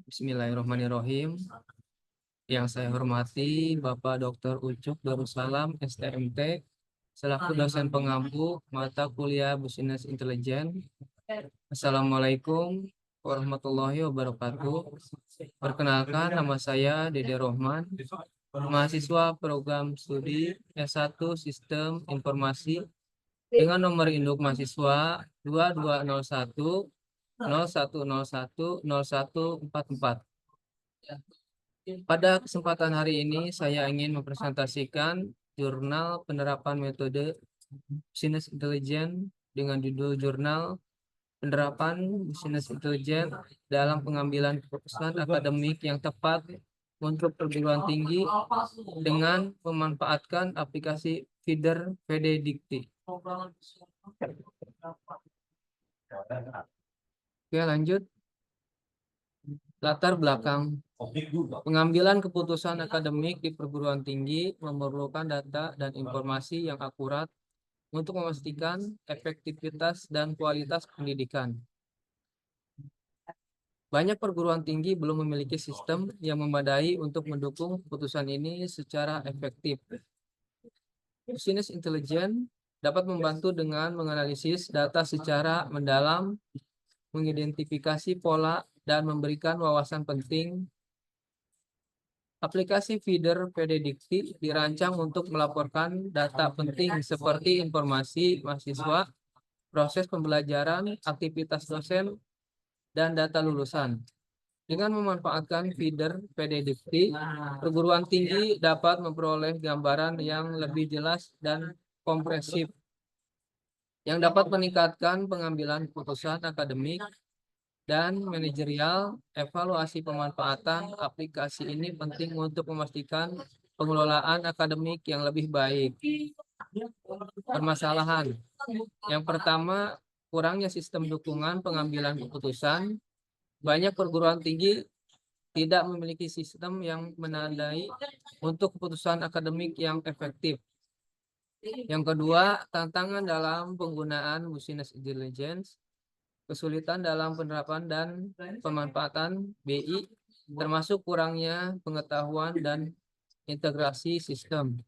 Bismillahirrahmanirrahim. Yang saya hormati Bapak Dr. Ucup Darussalam, STMT, selaku dosen pengampu mata kuliah Business Intelligence. Assalamualaikum warahmatullahi wabarakatuh. Perkenalkan, nama saya Dede Rohman, mahasiswa program studi S1 Sistem Informasi dengan nomor induk mahasiswa 2201 0101 0144. Pada kesempatan hari ini saya ingin mempresentasikan jurnal penerapan metode Business Intelligence dengan judul Jurnal Penerapan Business Intelligence dalam pengambilan keputusan akademik yang tepat untuk perguruan tinggi dengan memanfaatkan aplikasi feeder PDDikti. Oke, lanjut. Latar belakang pengambilan keputusan akademik di perguruan tinggi memerlukan data dan informasi yang akurat untuk memastikan efektivitas dan kualitas pendidikan. Banyak perguruan tinggi belum memiliki sistem yang memadai untuk mendukung keputusan ini secara efektif. Business Intelligence dapat membantu dengan menganalisis data secara mendalam, mengidentifikasi pola, dan memberikan wawasan penting. Aplikasi feeder PDDikti dirancang untuk melaporkan data penting seperti informasi mahasiswa, proses pembelajaran, aktivitas dosen, dan data lulusan. Dengan memanfaatkan feeder PDDikti, perguruan tinggi dapat memperoleh gambaran yang lebih jelas dan komprehensif yang dapat meningkatkan pengambilan keputusan akademik dan manajerial. Evaluasi pemanfaatan aplikasi ini penting untuk memastikan pengelolaan akademik yang lebih baik. Permasalahan yang pertama, kurangnya sistem dukungan pengambilan keputusan. Banyak perguruan tinggi tidak memiliki sistem yang menandai untuk keputusan akademik yang efektif. Yang kedua, tantangan dalam penggunaan Business Intelligence. Kesulitan dalam penerapan dan pemanfaatan BI, termasuk kurangnya pengetahuan dan integrasi sistem.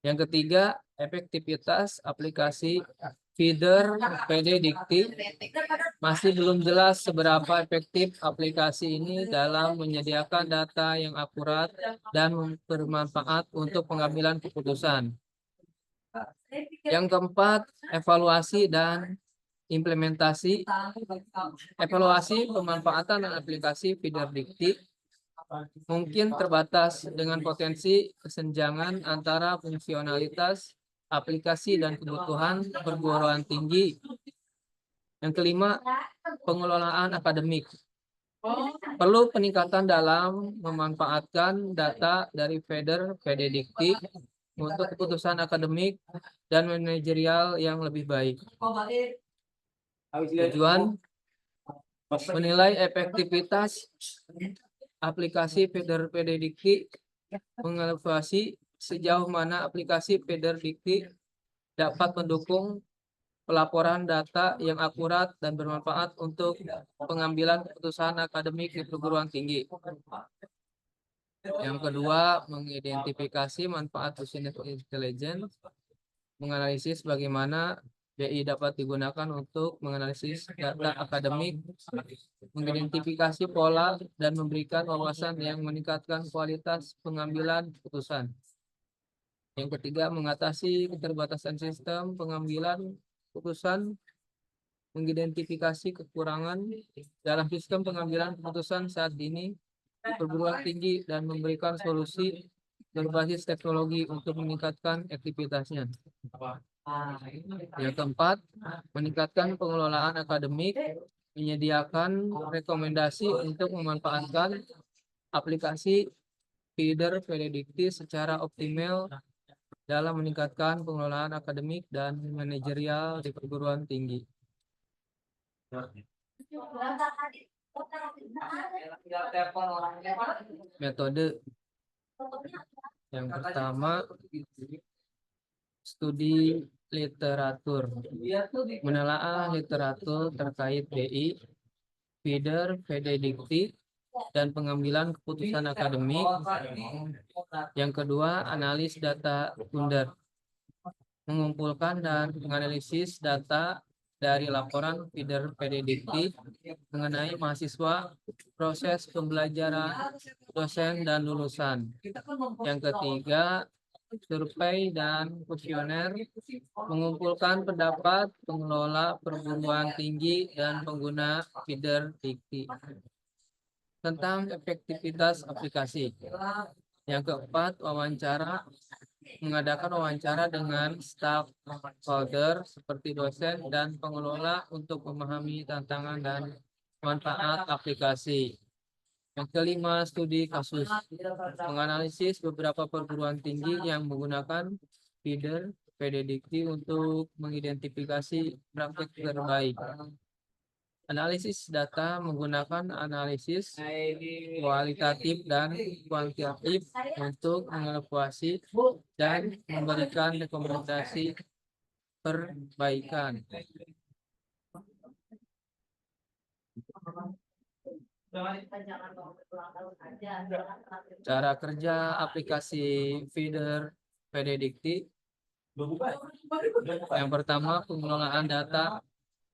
Yang ketiga, efektivitas aplikasi feeder PDDikti. Masih belum jelas seberapa efektif aplikasi ini dalam menyediakan data yang akurat dan bermanfaat untuk pengambilan keputusan. Yang keempat, evaluasi dan implementasi. Evaluasi pemanfaatan aplikasi feeder dikti mungkin terbatas dengan potensi kesenjangan antara fungsionalitas aplikasi dan kebutuhan perguruan tinggi. Yang kelima, pengelolaan akademik. Perlu peningkatan dalam memanfaatkan data dari feeder PDDikti untuk keputusan akademik dan manajerial yang lebih baik. Tujuan menilai efektivitas aplikasi feeder PDDikti, mengevaluasi sejauh mana aplikasi feeder dikti dapat mendukung pelaporan data yang akurat dan bermanfaat untuk pengambilan keputusan akademik di perguruan tinggi. Yang kedua, mengidentifikasi manfaat Business Intelligence, menganalisis bagaimana BI dapat digunakan untuk menganalisis data akademik, mengidentifikasi pola, dan memberikan wawasan yang meningkatkan kualitas pengambilan keputusan. Yang ketiga, mengatasi keterbatasan sistem pengambilan keputusan, mengidentifikasi kekurangan dalam sistem pengambilan keputusan saat ini di perguruan tinggi dan memberikan solusi berbasis teknologi untuk meningkatkan aktivitasnya. Yang keempat, meningkatkan pengelolaan akademik, menyediakan rekomendasi untuk memanfaatkan aplikasi feeder PDDikti secara optimal dalam meningkatkan pengelolaan akademik dan manajerial di perguruan tinggi. Metode yang pertama, studi literatur. Menelaah literatur terkait BI feeder, predikti, dan pengambilan keputusan akademik. Yang kedua, analis data bundar, mengumpulkan dan menganalisis data dari laporan feeder predikti mengenai mahasiswa, proses pembelajaran, dosen, dan lulusan. Yang ketiga, survei dan kuesioner, mengumpulkan pendapat pengelola perguruan tinggi dan pengguna feeder dikti tentang efektivitas aplikasi. Yang keempat, wawancara, mengadakan wawancara dengan stakeholder seperti dosen dan pengelola untuk memahami tantangan dan manfaat aplikasi. Yang kelima, studi kasus, menganalisis beberapa perguruan tinggi yang menggunakan feeder predikti untuk mengidentifikasi praktik terbaik. Analisis data menggunakan analisis kualitatif dan kuantitatif untuk mengevaluasi dan memberikan rekomendasi perbaikan. Cara kerja aplikasi feeder predikti. Yang pertama, pengelolaan data.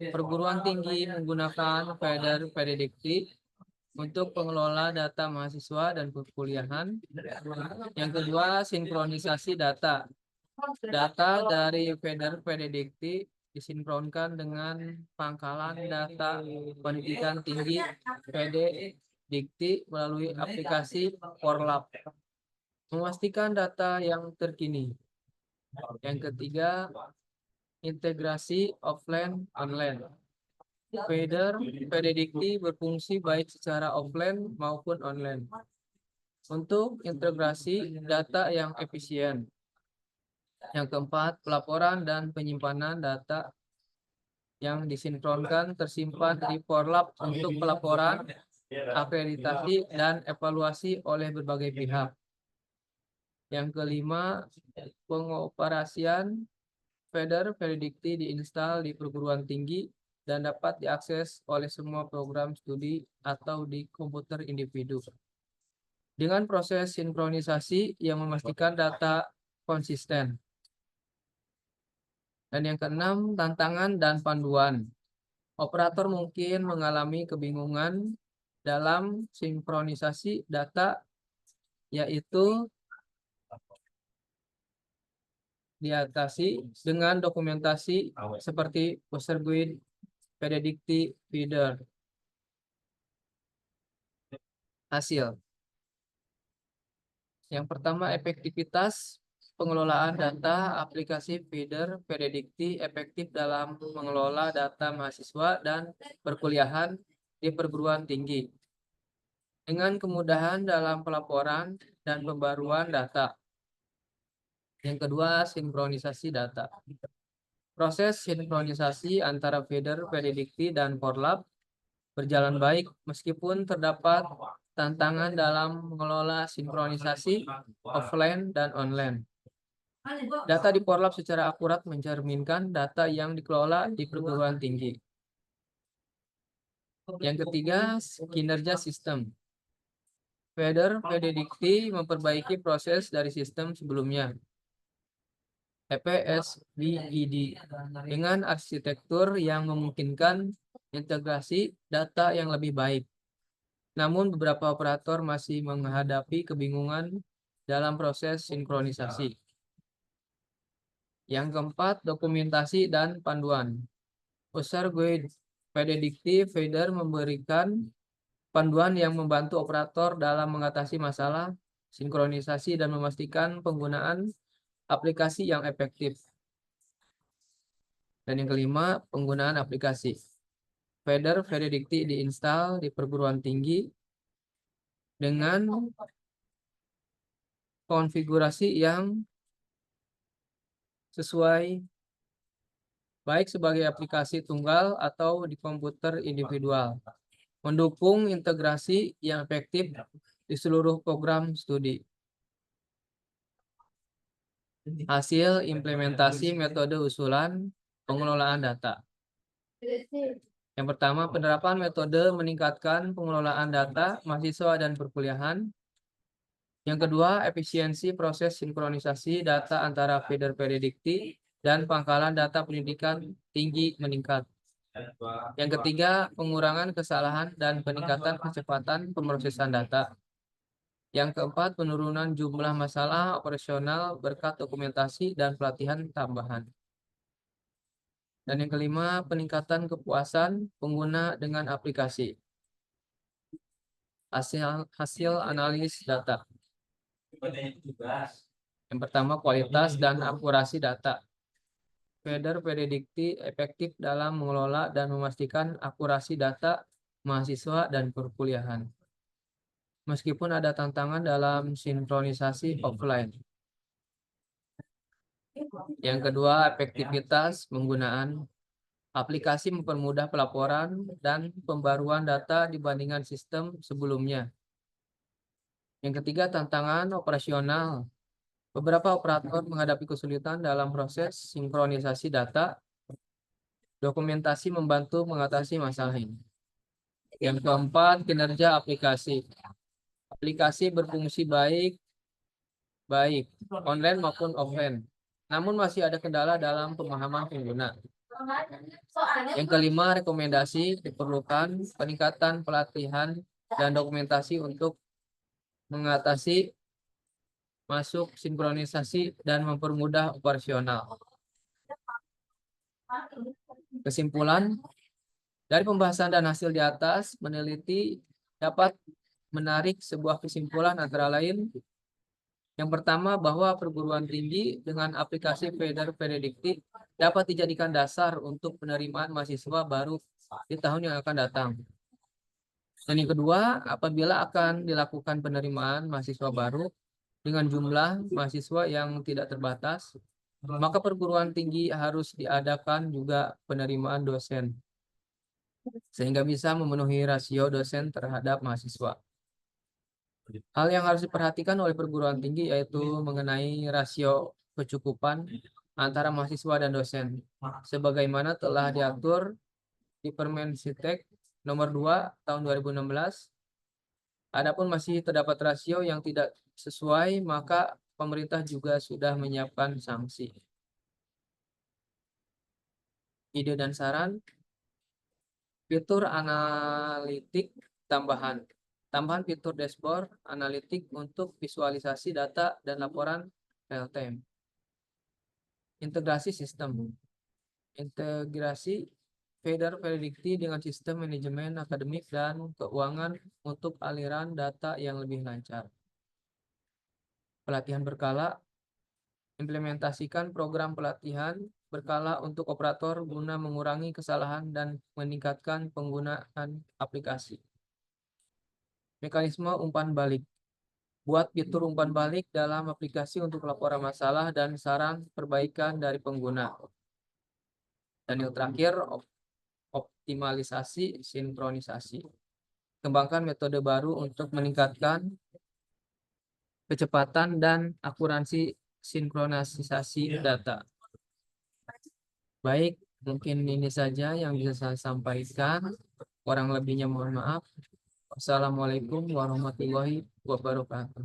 Perguruan tinggi menggunakan feeder predikti untuk pengelola data mahasiswa dan perkuliahan. Yang kedua, sinkronisasi data. Data dari feeder predikti disinkronkan dengan pangkalan data pendidikan tinggi predikti melalui aplikasi Porlab. Memastikan data yang terkini. Yang ketiga, integrasi offline online. Feeder predikti berfungsi baik secara offline maupun online untuk integrasi data yang efisien. Yang keempat, pelaporan dan penyimpanan data yang disinkronkan tersimpan di Porlab untuk pelaporan, akreditasi, dan evaluasi oleh berbagai pihak. Yang kelima, pengoperasian feeder predikti diinstal di perguruan tinggi dan dapat diakses oleh semua program studi atau di komputer individu. Dengan proses sinkronisasi yang memastikan data konsisten. Dan yang keenam, tantangan dan panduan. Operator mungkin mengalami kebingungan dalam sinkronisasi data, yaitu diatasi dengan dokumentasi seperti user guide, predikti, feeder. Hasil. Yang pertama, efektivitas pengelolaan data aplikasi feeder predikti efektif dalam mengelola data mahasiswa dan perkuliahan di perguruan tinggi dengan kemudahan dalam pelaporan dan pembaruan data. Yang kedua, sinkronisasi data. Proses sinkronisasi antara feeder predikti dan Porlab berjalan baik meskipun terdapat tantangan dalam mengelola sinkronisasi offline dan online. Data di Porlab secara akurat mencerminkan data yang dikelola di perguruan tinggi. Yang ketiga, kinerja sistem. Feeder predikti memperbaiki proses dari sistem sebelumnya. EPSBID dengan arsitektur yang memungkinkan integrasi data yang lebih baik. Namun beberapa operator masih menghadapi kebingungan dalam proses sinkronisasi. Yang keempat, dokumentasi dan panduan. User guide predikti feeder memberikan panduan yang membantu operator dalam mengatasi masalah sinkronisasi dan memastikan penggunaan aplikasi yang efektif. Dan yang kelima, penggunaan aplikasi. Feeder predikti diinstal di perguruan tinggi dengan konfigurasi yang sesuai, baik sebagai aplikasi tunggal atau di komputer individual, mendukung integrasi yang efektif di seluruh program studi. Hasil implementasi metode usulan pengelolaan data. Yang pertama, penerapan metode meningkatkan pengelolaan data mahasiswa dan perkuliahan. Yang kedua, efisiensi proses sinkronisasi data antara feeder predikti dan pangkalan data pendidikan tinggi meningkat. Yang ketiga, pengurangan kesalahan dan peningkatan kecepatan pemrosesan data. Yang keempat, penurunan jumlah masalah operasional berkat dokumentasi dan pelatihan tambahan. Dan yang kelima, peningkatan kepuasan pengguna dengan aplikasi. Hasil analis data. Yang pertama, kualitas dan akurasi data. Feeder predikti efektif dalam mengelola dan memastikan akurasi data mahasiswa dan perkuliahan. Meskipun ada tantangan dalam sinkronisasi offline. Yang kedua, efektivitas penggunaan. Aplikasi mempermudah pelaporan dan pembaruan data dibandingkan sistem sebelumnya. Yang ketiga, tantangan operasional. Beberapa operator menghadapi kesulitan dalam proses sinkronisasi data. Dokumentasi membantu mengatasi masalah ini. Yang keempat, kinerja aplikasi. Aplikasi berfungsi baik online maupun offline. Namun masih ada kendala dalam pemahaman pengguna. Yang kelima, rekomendasi diperlukan peningkatan pelatihan dan dokumentasi untuk mengatasi masuk sinkronisasi dan mempermudah operasional. Kesimpulan, dari pembahasan dan hasil di atas, meneliti dapat menarik sebuah kesimpulan antara lain. Yang pertama, bahwa perguruan tinggi dengan aplikasi feeder prediktif dapat dijadikan dasar untuk penerimaan mahasiswa baru di tahun yang akan datang. Dan yang kedua, apabila akan dilakukan penerimaan mahasiswa baru dengan jumlah mahasiswa yang tidak terbatas, maka perguruan tinggi harus diadakan juga penerimaan dosen, sehingga bisa memenuhi rasio dosen terhadap mahasiswa. Hal yang harus diperhatikan oleh perguruan tinggi yaitu mengenai rasio kecukupan antara mahasiswa dan dosen, sebagaimana telah diatur di Permen-Sisdiktek nomor 2 tahun 2016. Adapun masih terdapat rasio yang tidak sesuai, maka pemerintah juga sudah menyiapkan sanksi. Ide dan saran, fitur analitik tambahan. Tambahan fitur dashboard analitik untuk visualisasi data dan laporan real time. Integrasi sistem. Integrasi feeder predikti dengan sistem manajemen akademik dan keuangan untuk aliran data yang lebih lancar. Pelatihan berkala. Implementasikan program pelatihan berkala untuk operator guna mengurangi kesalahan dan meningkatkan penggunaan aplikasi. Mekanisme umpan balik. Buat fitur umpan balik dalam aplikasi untuk laporan masalah dan saran perbaikan dari pengguna. Dan yang terakhir, optimalisasi sinkronisasi. Kembangkan metode baru untuk meningkatkan kecepatan dan akurasi sinkronisasi data. Baik, mungkin ini saja yang bisa saya sampaikan. Kurang lebihnya mohon maaf. Wassalamualaikum warahmatullahi wabarakatuh.